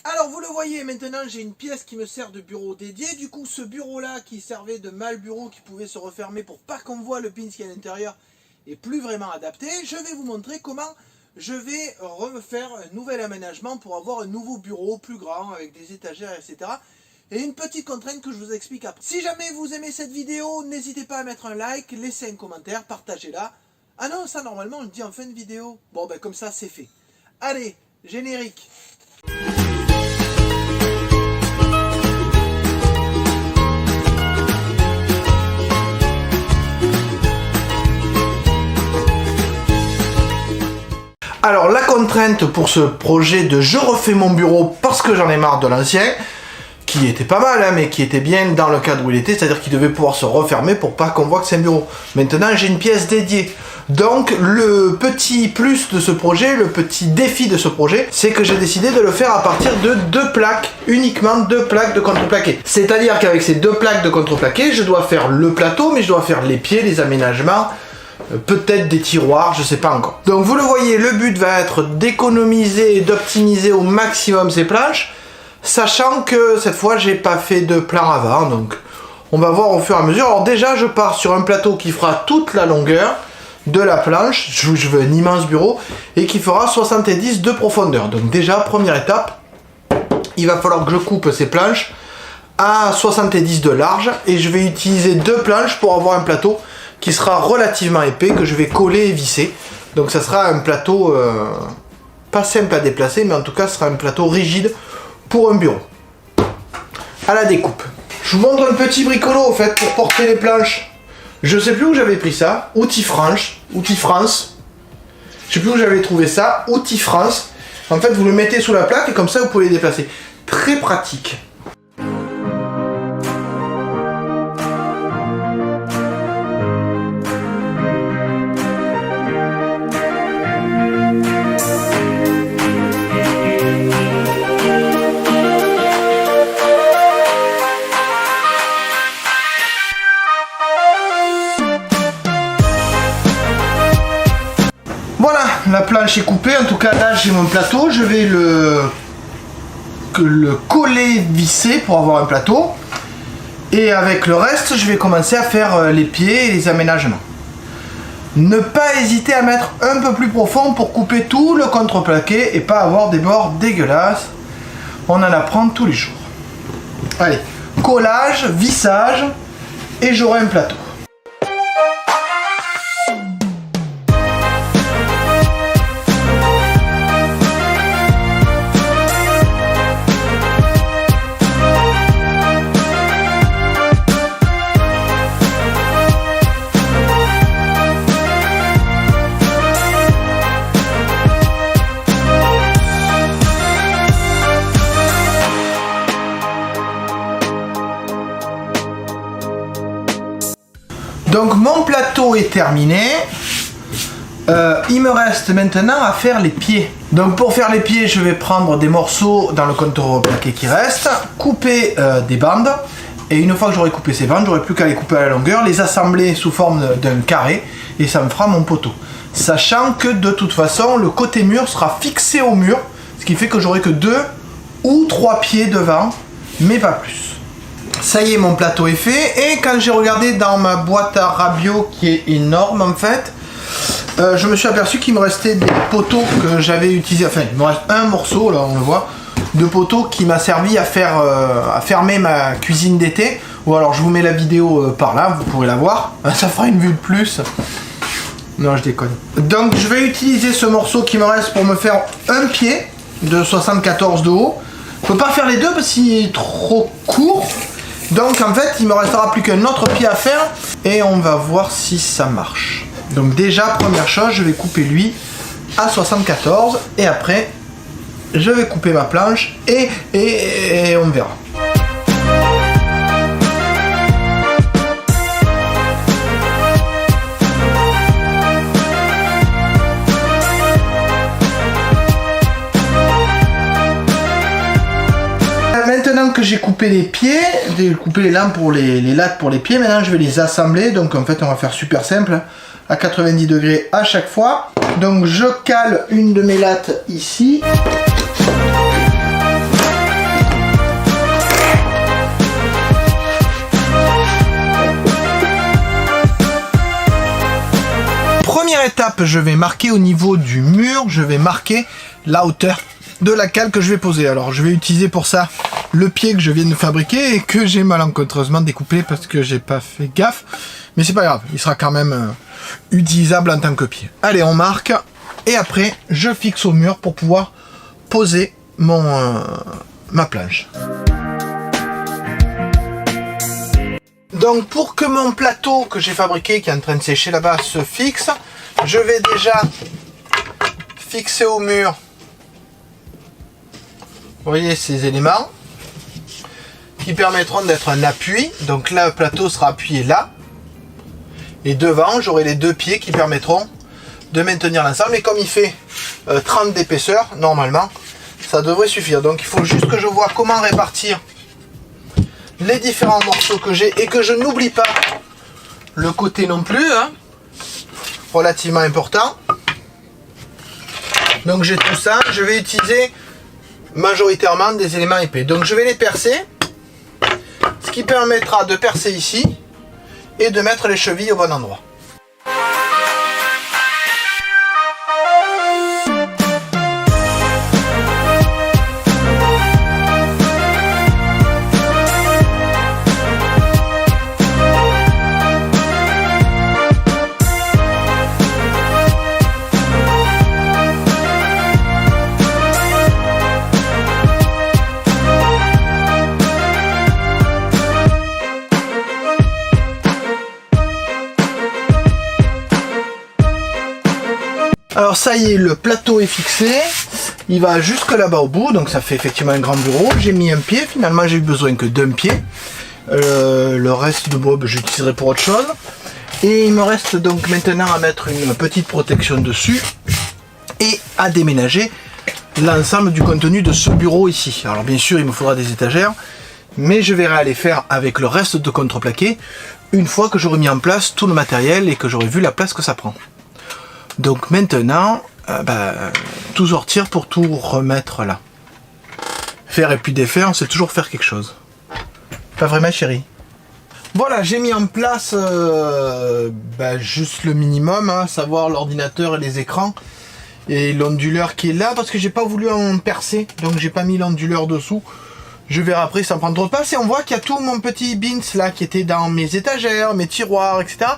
Alors vous le voyez, maintenant j'ai une pièce qui me sert de bureau dédié. Du coup ce bureau là qui servait de mal bureau, qui pouvait se refermer pour pas qu'on voit le pins qui est à l'intérieur, est plus vraiment adapté. Je vais vous montrer comment je vais refaire un nouvel aménagement pour avoir un nouveau bureau plus grand avec des étagères, etc. Et une petite contrainte que je vous explique après. Si jamais vous aimez cette vidéo, n'hésitez pas à mettre un like, laisser un commentaire, partagez-la. Ah non, ça normalement on le dit en fin de vidéo. Bon ben comme ça c'est fait. Allez, générique. Alors la contrainte pour ce projet de je refais mon bureau parce que j'en ai marre de l'ancien, qui était pas mal hein, mais qui était bien dans le cadre où il était, c'est-à-dire qu'il devait pouvoir se refermer pour pas qu'on voit que c'est un bureau. Maintenant j'ai une pièce dédiée. Donc le petit plus de ce projet, le petit défi de ce projet, c'est que j'ai décidé de le faire à partir de 2 plaques, uniquement 2 plaques de contreplaqué. C'est-à-dire qu'avec ces 2 plaques de contreplaqué, je dois faire le plateau, mais je dois faire les pieds, les aménagements, peut-être des tiroirs, je sais pas encore. Donc vous le voyez, le but va être d'économiser et d'optimiser au maximum ces planches, sachant que cette fois j'ai pas fait de plan avant, donc on va voir au fur et à mesure. Alors déjà je pars sur un plateau qui fera toute la longueur de la planche, je veux un immense bureau, et qui fera 70 de profondeur. Donc déjà, première étape, il va falloir que je coupe ces planches à 70 de large, et je vais utiliser 2 planches pour avoir un plateau qui sera relativement épais, que je vais coller et visser. Donc ça sera un plateau pas simple à déplacer, mais en tout cas ce sera un plateau rigide pour un bureau. À la découpe. Je vous montre un petit bricolo au fait pour porter les planches. Je sais plus où j'avais pris ça, Outil France. Je sais plus où j'avais trouvé ça, Outil France. En fait vous le mettez sous la plaque et comme ça vous pouvez les déplacer. Très pratique. Voilà, la planche est coupée, en tout cas là j'ai mon plateau, je vais le coller, visser pour avoir un plateau. Et avec le reste, je vais commencer à faire les pieds et les aménagements. Ne pas hésiter à mettre un peu plus profond pour couper tout le contreplaqué et pas avoir des bords dégueulasses. On en apprend tous les jours. Allez, collage, vissage et j'aurai un plateau. Donc mon plateau est terminé, il me reste maintenant à faire les pieds. Donc pour faire les pieds, je vais prendre des morceaux dans le contreplaqué qui reste, couper des bandes, et une fois que j'aurai coupé ces bandes, j'aurai plus qu'à les couper à la longueur, les assembler sous forme d'un carré, et ça me fera mon poteau. Sachant que de toute façon, le côté mur sera fixé au mur, ce qui fait que j'aurai que 2 ou 3 pieds devant, mais pas plus. Ça y est, mon plateau est fait, et quand j'ai regardé dans ma boîte à rabio qui est énorme en fait, je me suis aperçu qu'il me restait des poteaux que j'avais utilisés, enfin il me reste un morceau là on le voit, de poteaux qui m'a servi à faire à fermer ma cuisine d'été, ou alors je vous mets la vidéo par là, vous pourrez la voir, ça fera une vue de plus. Non je déconne. Donc je vais utiliser ce morceau qui me reste pour me faire un pied de 74 de haut. Je peux pas faire les deux parce qu'il est trop court. Donc en fait il me restera plus qu'un autre pied à faire et on va voir si ça marche. Donc déjà première chose, je vais couper lui à 74 et après je vais couper ma planche et on verra. Maintenant que j'ai coupé les pieds, j'ai coupé les lames pour les lattes pour les pieds, maintenant je vais les assembler. Donc en fait on va faire super simple, à 90 degrés à chaque fois. Donc je cale une de mes lattes ici. première étape, je vais marquer au niveau du mur, je vais marquer la hauteur de la cale que je vais poser. Alors je vais utiliser pour ça le pied que je viens de fabriquer et que j'ai malencontreusement découpé parce que j'ai pas fait gaffe. Mais c'est pas grave, il sera quand même utilisable en tant que pied. Allez, on marque et après je fixe au mur pour pouvoir poser ma planche. Donc pour que mon plateau que j'ai fabriqué, qui est en train de sécher là-bas, se fixe, je vais déjà fixer au mur, vous voyez, ces éléments qui permettront d'être un appui. Donc là, le plateau sera appuyé là. Et devant, j'aurai les deux pieds qui permettront de maintenir l'ensemble. Et comme il fait 30 d'épaisseur, normalement, ça devrait suffire. Donc il faut juste que je vois comment répartir les différents morceaux que j'ai et que je n'oublie pas le côté non plus, hein, relativement important. Donc j'ai tout ça, je vais utiliser majoritairement des éléments épais. Donc je vais les percer, ce qui permettra de percer ici et de mettre les chevilles au bon endroit. Alors ça y est, le plateau est fixé, il va jusque là-bas au bout, donc ça fait effectivement un grand bureau. J'ai mis un pied, finalement j'ai eu besoin que d'un pied. Le reste de bois, j'utiliserai pour autre chose. Et il me reste donc maintenant à mettre une petite protection dessus et à déménager l'ensemble du contenu de ce bureau ici. Alors bien sûr, il me faudra des étagères, mais je verrai aller faire avec le reste de contreplaqué une fois que j'aurai mis en place tout le matériel et que j'aurai vu la place que ça prend. Donc maintenant, tout sortir pour tout remettre là. Faire et puis défaire, c'est toujours faire quelque chose. Pas vraiment, chérie? Voilà, j'ai mis en place juste le minimum, hein, savoir l'ordinateur et les écrans. Et l'onduleur qui est là, parce que j'ai pas voulu en percer, donc j'ai pas mis l'onduleur dessous. Je verrai après, ça prend trop de place. Et on voit qu'il y a tout mon petit bins là qui était dans mes étagères, mes tiroirs, etc.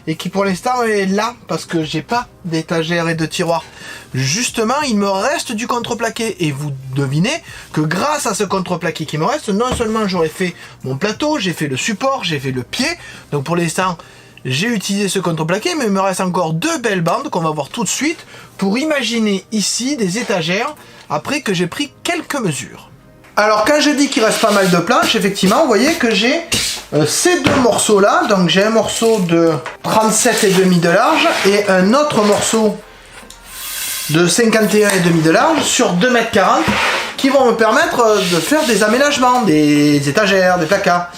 Et qui pour l'instant est là parce que j'ai pas d'étagères et de tiroirs. Justement, il me reste du contreplaqué. Et vous devinez que grâce à ce contreplaqué qui me reste, non seulement j'aurais fait mon plateau, j'ai fait le support, j'ai fait le pied. Donc pour l'instant, j'ai utilisé ce contreplaqué, mais il me reste encore deux belles bandes qu'on va voir tout de suite pour imaginer ici des étagères après que j'ai pris quelques mesures. Alors quand je dis qu'il reste pas mal de planches, effectivement, vous voyez que j'ai ces deux morceaux là, donc j'ai un morceau de 37,5 de large et un autre morceau de 51,5 de large sur 2,40 m qui vont me permettre de faire des aménagements, des étagères, des placards.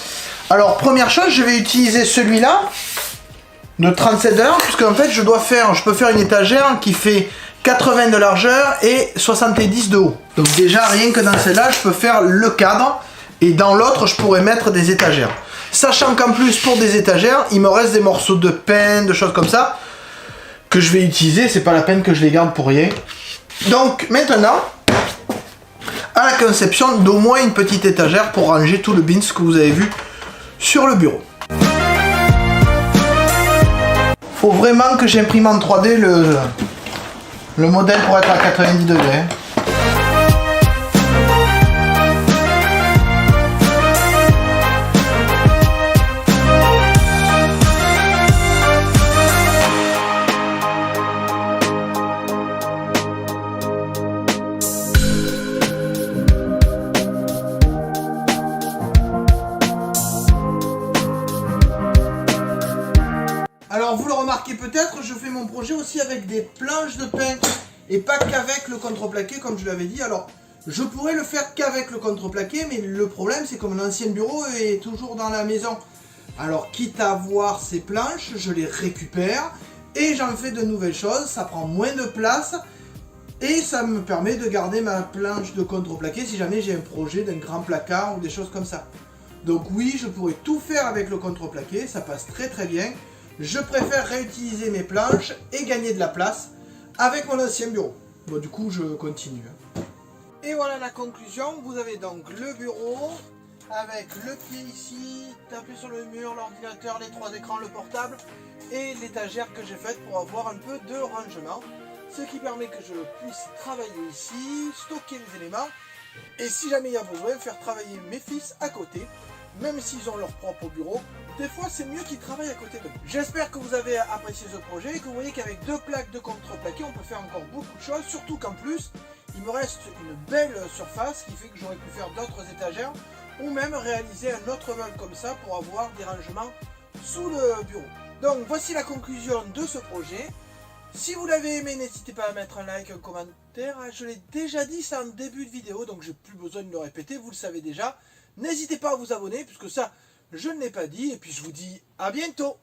Alors première chose, je vais utiliser celui-là de 37 de large, puisque en fait je peux faire une étagère qui fait 80 de largeur et 70 de haut. Donc déjà rien que dans celle-là je peux faire le cadre et dans l'autre je pourrais mettre des étagères. Sachant qu'en plus pour des étagères il me reste des morceaux de pain, de choses comme ça que je vais utiliser, c'est pas la peine que je les garde pour rien. Donc maintenant à la conception d'au moins une petite étagère pour ranger tout le bins que vous avez vu sur le bureau. Faut vraiment que j'imprime en 3D le modèle pour être à 90 degrés. Alors vous le remarquez peut-être, je fais mon projet aussi avec des planches de pain et pas qu'avec le contreplaqué comme je l'avais dit. Alors je pourrais le faire qu'avec le contreplaqué, mais le problème c'est que mon ancien bureau est toujours dans la maison. Alors quitte à avoir ces planches, je les récupère et j'en fais de nouvelles choses, ça prend moins de place et ça me permet de garder ma planche de contreplaqué si jamais j'ai un projet d'un grand placard ou des choses comme ça. Donc oui, je pourrais tout faire avec le contreplaqué, ça passe très très bien. Je préfère réutiliser mes planches et gagner de la place avec mon ancien bureau. Bon, du coup, je continue. Et voilà la conclusion. Vous avez donc le bureau avec le pied ici, taper sur le mur, l'ordinateur, les 3 écrans, le portable et l'étagère que j'ai faite pour avoir un peu de rangement. Ce qui permet que je puisse travailler ici, stocker les éléments et si jamais il y a besoin, faire travailler mes fils à côté, même s'ils ont leur propre bureau. Des fois, c'est mieux qu'ils travaillent à côté de moi. J'espère que vous avez apprécié ce projet et que vous voyez qu'avec 2 plaques de contreplaqué, on peut faire encore beaucoup de choses, surtout qu'en plus, il me reste une belle surface qui fait que j'aurais pu faire d'autres étagères ou même réaliser un autre meuble comme ça pour avoir des rangements sous le bureau. Donc voici la conclusion de ce projet. Si vous l'avez aimé, n'hésitez pas à mettre un like, un commentaire. Je l'ai déjà dit ça en début de vidéo, donc j'ai plus besoin de le répéter, vous le savez déjà. N'hésitez pas à vous abonner, puisque ça, je ne l'ai pas dit. Et puis je vous dis à bientôt.